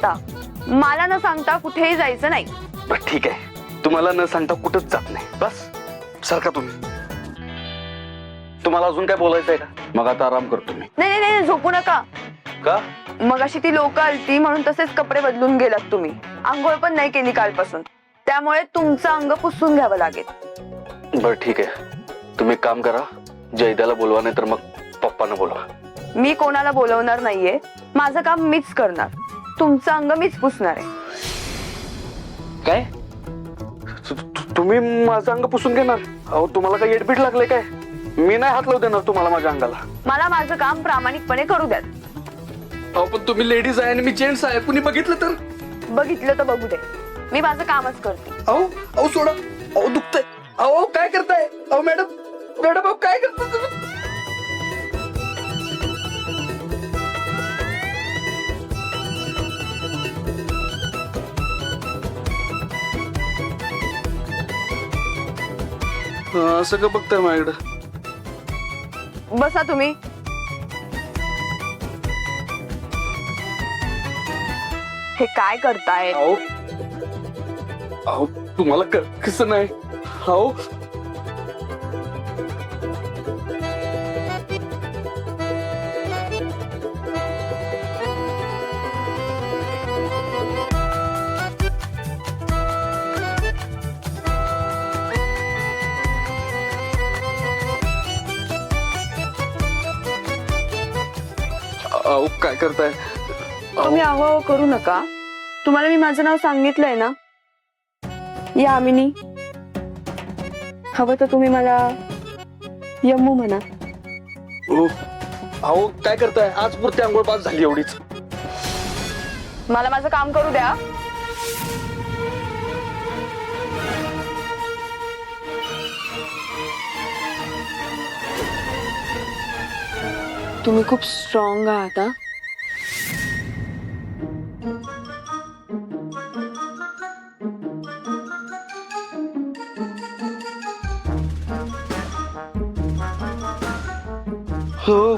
आता मला न सांगता कुठेही जायचं नाही. बरं ठीक आहे, तुम्हाला न सांगता कुठंच जात नाही. बस सारखा तुम्ही. तुम्हाला अजून काय बोलायचं आहे का? मग आता आराम करतो मी. नाही नाही नाही, झोपू नका. का? मग अशी ती लोक आलती म्हणून तसेच कपडे बदलून गेलात तुम्ही. आंघोळ पण नाही केली कालपासून, त्यामुळे तुमचं अंग पुसून घ्यावं लागेल. बरं ठीक आहे, तुम्ही काम करा, जयदाला बोलवा, नाही तर मग पप्पांना बोलवा. मी कोणाला बोलवणार नाहीये, माझं काम मीच करणार. तुमचं अंग मीच पुसणार आहे. काय? तुम्ही माझं अंग पुसून घेणार? अहो तुम्हाला काय येडपीट लागले काय? मी नाही हात लावू देणार तुम्हाला माझ्या अंगाला. मला माझं काम प्रामाणिकपणे करू द्यात. अहो पण तुम्ही लेडीज आहे आणि मी जेंट्स आहे, कुणी बघितलं तर? बघितलं तर बघू दे, मी माझं कामच करते. अहो अहो सोडा, अहो दुखतंय. अहो काय करताय? अहो मॅडम मॅडम अहो काय करताय तुम्ही? असं का बघताय माझ्याकडं? बसा तुम्ही. हे काय करताय? अहो अहो तुम्हाला कसं नाही? अहो अहो काय करताय? तुम्ही अहो करू नका. तुम्हाला मी माझं नाव सांगितलंय ना, यामिनी. हवं तर तुम्ही मला यम्मू म्हणा. अहो काय करताय? आज पुरती आंघोळ पास झाली एवढीच. मला माझं काम करू द्या. तुम्ही खूप स्ट्रॉंग आहात. हा? हो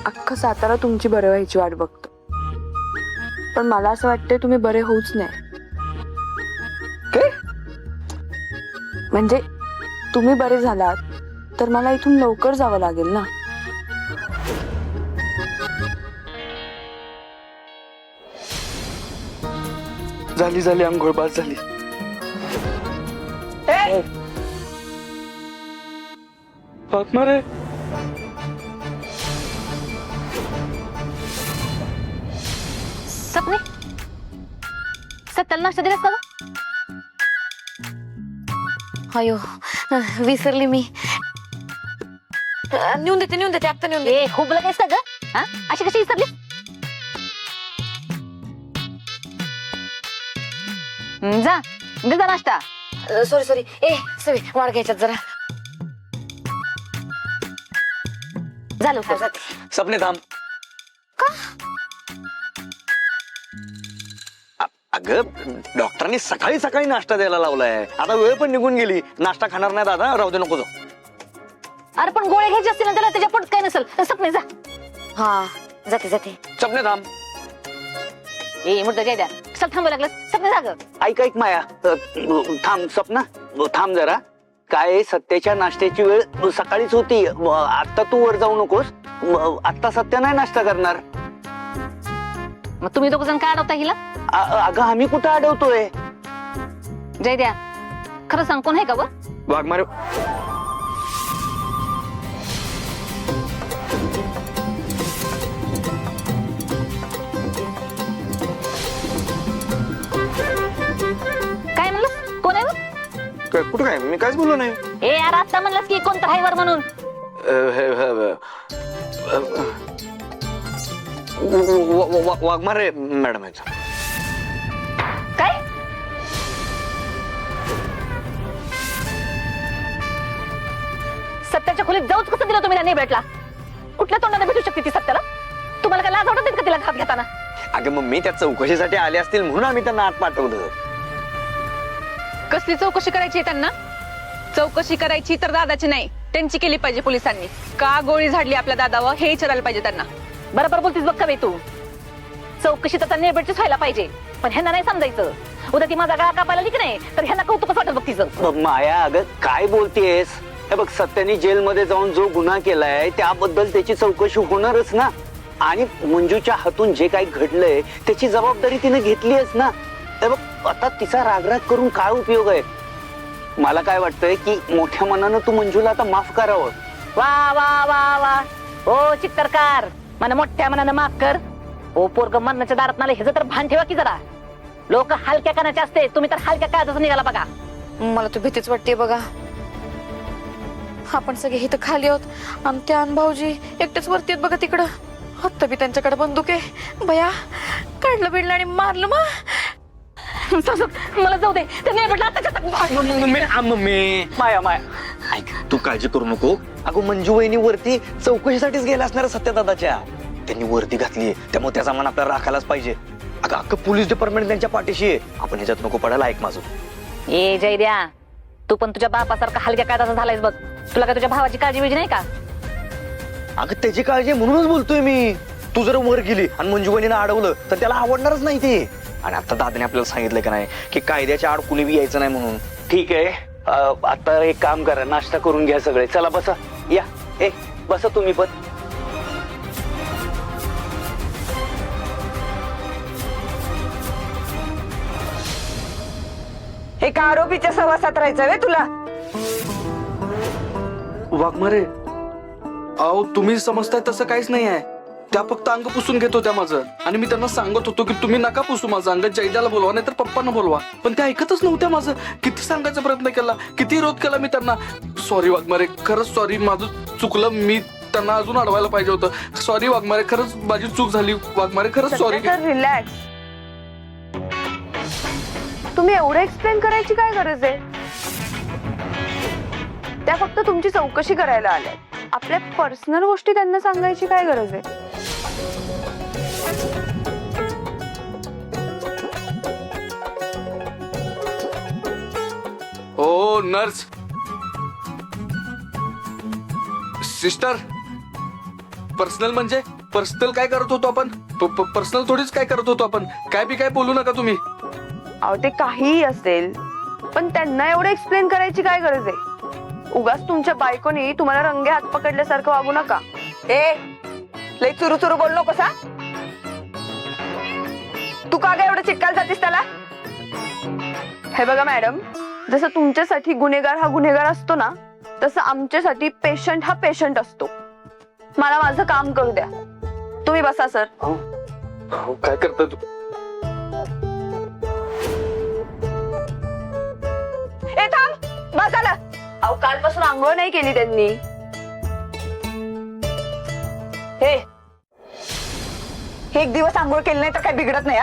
अख्खं सातारा तुमची बरे व्हायची वाट बघतो, पण मला असं वाटतंय तुम्ही बरे होऊच नाही. काय? म्हणजे तुम्ही बरे झालात तर मला इथून लवकर जावं लागेल ना. झाली झाली आंघोळ पास झाली. रे सपने सत्याला नाश्ता दिलास का? अयो विसरली मी. नेऊन देते आता नेऊन दे. खूप लगेच का ग? हा अशी कशी विसरली? जा दे जा नाश्ता. सॉरी ए सवी वाढ घ्यायच्यात जरा. झालं सपने थांब. अगं डॉक्टरांनी सकाळी सकाळी नाश्ता द्यायला लावलाय. आता वेळ पण निघून गेली. नाश्ता खाणार नाही दादा, राहू दे, नको जाऊ. अरे पण गोळे घ्यायचे असतील ना त्याला, त्याच्या पोट काय नसेल. सपने जा. हा जाते सपने थांब. ए मुद्दा द्या चल थांबायला लागलं. सपने जा ग. ऐक माया, थांब सपना, थांब जरा. काय सत्याच्या नाश्त्याची वेळ सकाळीच होती. आता तू वर जाऊ नकोस. आता सत्य नाही नाश्ता करणार. मग तुम्ही दोघ जण काय अडवता हिला? अगं आम्ही कुठं अडवतोय? जय द्या खरं सांग, कोण आहे का? वाघमारे काय म्हणलं? कोण आहे? कुठं काय? मी काहीच बोललो नाही. ए यार आता म्हणलंस की कोणतं आहे वर म्हणून. वाघमारे मॅडम आहे. काय? सत्याच्या खोलीत जाऊच कसं दिलं तुम्ही? नाही भेटला. कुठल्या तोंडाने भेटू शकते ती सत्याला? तुम्हाला काय लाज वाटत नाही का तिला घात घेताना? अगं मग मी त्या चौकशीसाठी आले असतील म्हणून आम्ही त्यांना आत पाठवलं. कसली चौकशी करायची त्यांना? चौकशी करायची तर दादाची नाही, त्यांची केली पाहिजे पोलिसांनी. का गोळी झाडली आपल्या दादावर हे विचारायला पाहिजे त्यांना. बरोबर बोलतीस बघ का तू. चौकशी त्याचा निर्भेटच व्हायला पाहिजे, पण ह्यांना नाही समजायचं. उद्या ती माझा गळा कापायला की नाही तर ह्यांना कौतुकच वाटत बघ तिचं. माया अगं काय बोलतेस? हे बघ, सत्याने जेलमध्ये जाऊन जो गुन्हा केलाय त्याबद्दल त्याची चौकशी होणारच ना. आणि मंजूच्या हातून जे काही घडलंय त्याची जबाबदारी तिने घेतलीच ना. हे बघ, आता तिचा रागराग करून काय उपयोग आहे? मला काय वाटतंय की मोठ्या मनानं तू मंजूला आता माफ करावं. वा वा वा वा, ओ चित्तरकार, मला मोठ्या मनानं माफ कर. ओ पोरग मरणाच्या दारात नाले ह्याचं तर भान ठेवा की जरा. लोक हलक्या कानाचे असते, तुम्ही तर हलक्या काळजाचं निघाला बघा. मला तर भीतीच वाटते बघा. आपण सगळे इथं खाली आहोत आणि त्या भाऊजी एकटेच वरती आहेत बघा तिकडं. आत्ता बी त्यांच्याकडे बंदूक आहे. बया काढलं बिडलं आणि मारलं मग. मला जाऊ दे, ते नाही म्हटलं आताच्या माया माया ऐक, तू काळजी करू नको. अगो मंजू वहिनी वरती चौकशीसाठीच गेल्या असणार सत्यदादाच्या. त्यांनी वर्दी घातली त्यामुळे त्याचा मन आपल्याला राखायलाच पाहिजे. अगं अख्खं पोलीस डिपार्टमेंट त्यांच्या पाठीशी आहे. आपण ह्याच्यात नको पडायला. ऐक माझं, ए जय द्या, तू पण तुझ्या बापासारखा हलक्या काळजाचा झालायस बघ. तुला काय तुझ्या भावाची काळजी बिळजी नाही का? अगं त्याची काळजी म्हणूनच बोलतोय मी. तू जर वर गेली आणि मंजू वहिनीनं अडवलं तर त्याला आवडणारच नाही ते. आणि आता दादाने आपल्याला सांगितलं का नाही की कायद्याच्या आड कुणी बी यायचं नाही म्हणून. ठीक आहे, आता एक काम करा, नाश्ता करून घ्या सगळे. चला बसा, या बसा तुम्ही पण. एका आरोपीच्या सहवासात राहायचं वे तुला. वाघमारे, अहो तुम्ही समजताय तसं काहीच नाही आहे. त्या फक्त अंग पुसून घेत होत्या माझं. आणि मी त्यांना सांगत होतो की तुम्ही नका पुसू माझं अंग, जयदाला बोलवा नाही तर पप्पांना बोलवा. पण ते ऐकतच नव्हत्या माझं. किती सांगायचा प्रयत्न केला, किती विरोध केला मी त्यांना. सॉरी वाघमारे, खरंच सॉरी, माझं चुकलं. मी त्यांना अजून अडवायला पाहिजे होतं. सॉरी वाघमारे, खरंच माझी चूक झाली. वाघमारे खरंच सॉरी. रिलॅक्स. तुम्ही एवढं एक्सप्लेन करायची काय गरज आहे? त्या फक्त तुमची चौकशी करायला आल्या. आपल्या पर्सनल गोष्टी त्यांना सांगायची काय गरज आहे? ओ नर्स, सिस्टर, पर्सनल म्हणजे पर्सनल काय करत होतो आपण? पर्सनल थोडीच काय करत होतो आपण. काय बी काय बोलू नका तुम्ही. अहो ते काहीही असेल, पण त्यांना एवढं एक्सप्लेन करायची काय गरज आहे? उगाच तुमच्या बायकोनी तुम्हाला रंगे हात पकडल्यासारखं वागू नका. लई चुरू चुरू बोल नकोस. तू का ग एवढं चिटकायला जातीस त्याला? हे बघा मॅडम, जसं तुमच्यासाठी गुन्हेगार हा गुन्हेगार असतो ना, तसं आमच्यासाठी पेशंट हा पेशंट असतो. मला माझं काम करू द्या. तुम्ही बसा सर. काय करता तू? ए थांब, बस झालं. अहो कालपासून आंघोळ नाही केली त्यांनी. हे एक दिवस आंघोळ केली नाही तर काय बिघडत नाही.